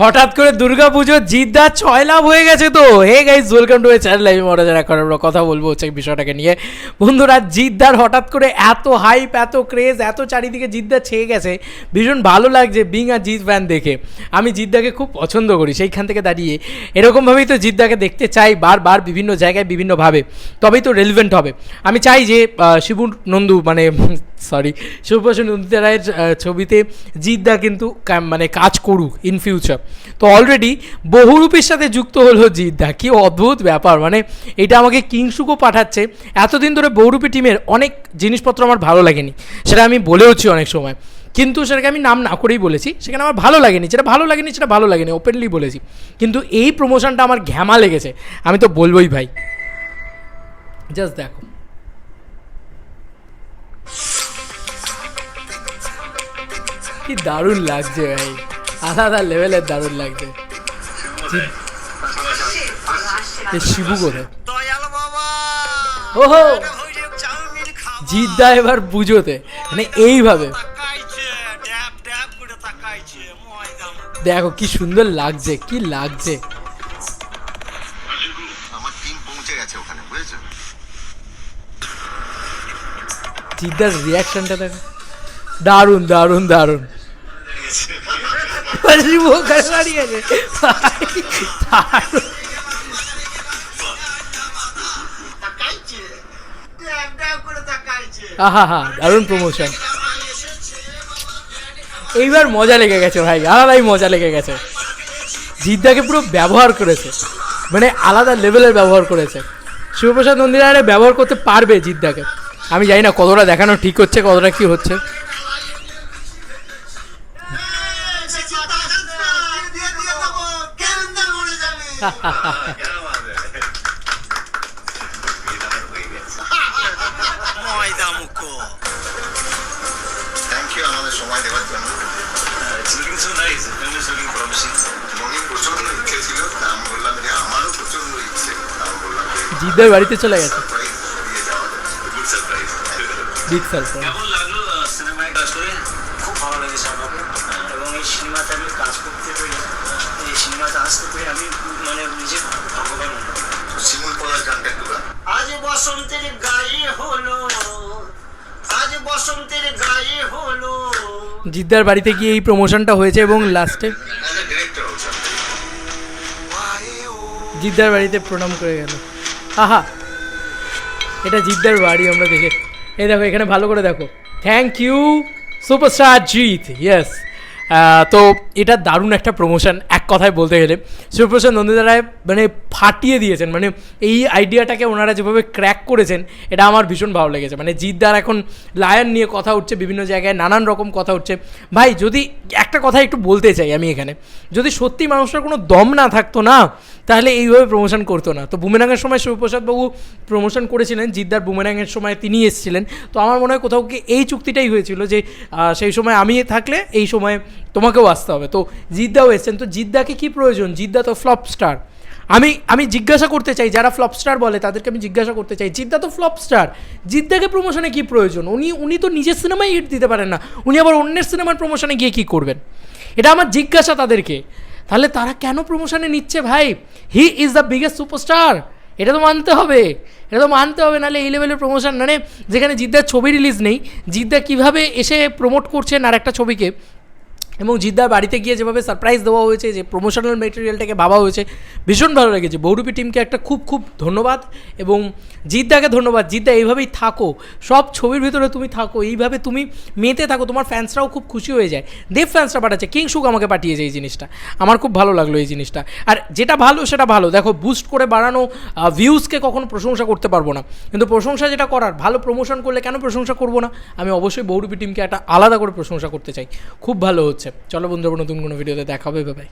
হঠাৎ করে দুর্গাপুজোর জিদ্দা 6 লাভ হয়ে গেছে তো। Hey guys, welcome to my channel. আমি মহারাজার এখন আমরা কথা বলবো হচ্ছে বিষয়টাকে নিয়ে। বন্ধুরা, জিদ্দার হঠাৎ করে এত হাইপ, এত ক্রেজ, এত চারিদিকে জিদ্দা ছেয়ে গেছে, ভীষণ ভালো লাগছে বিং আর জিদ ফ্যান দেখে। আমি জিদ্দাকে খুব পছন্দ করি, সেইখান থেকে দাঁড়িয়ে এরকমভাবেই তো জিদ্দাকে দেখতে চাই বারবার, বিভিন্ন জায়গায় বিভিন্নভাবে, তবেই তো রেলিভেন্ট হবে। আমি চাই যে শিবু নন্দু মানে শিবপ্রসাদ নন্দিতা রায়ের ছবিতে জিদ্দা কিন্তু মানে কাজ করুক ইন ফিউচার। তো অলরেডি বহুরূপীর সাথে যুক্ত হলো জিদ্দা, কি অদ্ভুত ব্যাপার। মানে এটা আমাকে কিংসুকও পাঠাচ্ছে। এতদিন ধরে বহুরূপী টিমের অনেক জিনিসপত্র আমার ভালো লাগেনি, সেটা আমি বলেওছি অনেক সময়, কিন্তু সেটাকে আমি নাম না করেই বলেছি। সেখানে আমার ভালো লাগেনি, যেটা ভালো লাগেনি সেটা ভালো লাগেনি, ওপেনলি বলেছি। কিন্তু এই প্রমোশনটা আমার ঘ্যামা লেগেছে, আমি তো বলবোই ভাই। জাস্ট দেখো, কি দারুণ লাগছে ভাই, আলাদা লেভেলের দারুণ লাগছে। শিবু কোথায়? ওহো, জিদ্দা এবার পুজোতে মানে এইভাবে দেখো কি সুন্দর লাগছে, কি লাগছে। জিদ্দার রিয়াকশনটা দেখো, দারুণ দারুণ দারুণ। দারুণ প্রমোশন, এইবার মজা লেগে গেছে ভাই, আলাদাই মজা লেগে গেছে। জিদ্দাকে পুরো ব্যবহার করেছে, মানে আলাদা লেভেলের ব্যবহার করেছে। শিবপ্রসাদ নন্দিতা ব্যবহার করতে পারবে জিদ্দাকে। আমি জানি না কতটা দেখানো ঠিক হচ্ছে, কতটা কি হচ্ছে। জিদ্দার বাড়িতে চলে গেছে, বিগ সারপ্রাইজ। খুব ভালো লেগেছে আমাকে, এবং এই সিনেমাতে আমি কাজ করতে পেরে, এই সিনেমাতে আসতে পেরে আমি মানে নিজে ভগবান। শিমুল পলার গানটা একটু গান। আজ বসন্তের গায়ে হলো, আজ বসন্তের গায়ে হলো। জিদ্দার বাড়িতে গিয়ে এই প্রমোশনটা হয়েছে এবং লাস্টে জিদ্দার বাড়িতে প্রণাম করে গেল। আহা, এটা জিদ্দার বাড়ি আমরা দেখে। এই দেখো এখানে ভালো করে দেখো, thank you superstar Jeet. Yes, তো এটা দারুণ একটা প্রমোশন এক কথায় বলতে গেলে। শিবপ্রসাদ নন্দিতা রায় মানে ফাটিয়ে দিয়েছেন, মানে এই আইডিয়াটাকে ওনারা যেভাবে ক্র্যাক করেছেন, এটা আমার ভীষণ ভালো লেগেছে। মানে জিদ্দার এখন লায়ন নিয়ে কথা উঠছে, বিভিন্ন জায়গায় নানান রকম কথা উঠছে। ভাই, যদি একটা কথা একটু বলতে চাই আমি এখানে, যদি সত্যি মানুষটার কোনো দম না থাকতো না, তাহলে এইভাবে প্রমোশন করতো না। তো বুমেরাঙের সময় শিবপ্রসাদবাবু প্রমোশন করেছিলেন, জিদ্দার বুমেরাঙের সময় তিনি এসেছিলেন। তো আমার মনে হয় কোথাও কি এই চুক্তিটাই হয়েছিল যে সেই সময় আমি থাকলে এই সময় তোমাকেও আসতে হবে। তো জিদ্দাও এসছেন, তো জিদ্দাকে কী প্রয়োজন? জিদ্দা তো ফ্লপ স্টার। আমি জিজ্ঞাসা করতে চাই, যারা ফ্লপ স্টার বলে তাদেরকে আমি জিজ্ঞাসা করতে চাই, জিদ্দা তো ফ্লপ স্টার, জিদ্দাকে প্রমোশনে কী প্রয়োজন? উনি তো নিজের সিনেমায় হিট দিতে পারেন না, উনি আবার অন্যের সিনেমার প্রমোশনে গিয়ে কী করবেন? এটা আমার জিজ্ঞাসা তাদেরকে। তাহলে তারা কেন প্রমোশনে নিচ্ছে ভাই? He is the biggest superstar, এটা তো মানতে হবে, এটা তো মানতে হবে। নাহলে এই লেভেলের প্রমোশন, মানে যেখানে জিদ্দার ছবি রিলিজ নেই, জিদ্দা কীভাবে এসে প্রমোট করছেন আর একটা ছবিকে, এবং জিদ্দার বাড়িতে গিয়ে যেভাবে সারপ্রাইজ দেওয়া হয়েছে, যে প্রমোশনাল মেটেরিয়ালটাকে ভাবা হয়েছে, ভীষণ ভালো লেগেছে। বহুরূপী টিমকে একটা খুব খুব ধন্যবাদ, এবং জিদ্দাকে ধন্যবাদ। জিদ্দা এইভাবেই থাকো, সব ছবির ভিতরে তুমি থাকো, এইভাবে তুমি মেতে থাকো, তোমার ফ্যান্সরাও খুব খুশি হয়ে যায়। দেব ফ্যান্সরা পাঠাচ্ছে, কিংসুক আমাকে পাঠিয়েছে এই জিনিসটা, আমার খুব ভালো লাগলো এই জিনিসটা। আর যেটা ভালো সেটা ভালো, দেখো বুস্ট করে বাড়ানো ভিউজকে কখনো প্রশংসা করতে পারবো না, কিন্তু প্রশংসা যেটা করার, ভালো প্রমোশন করলে কেন প্রশংসা করবো না? আমি অবশ্যই বহুরূপী টিমকে একটা আলাদা করে প্রশংসা করতে চাই, খুব ভালো হচ্ছে। চলো বন্ধুরা, নতুন কোনো ভিডিওতে দেখা হবে, বাই।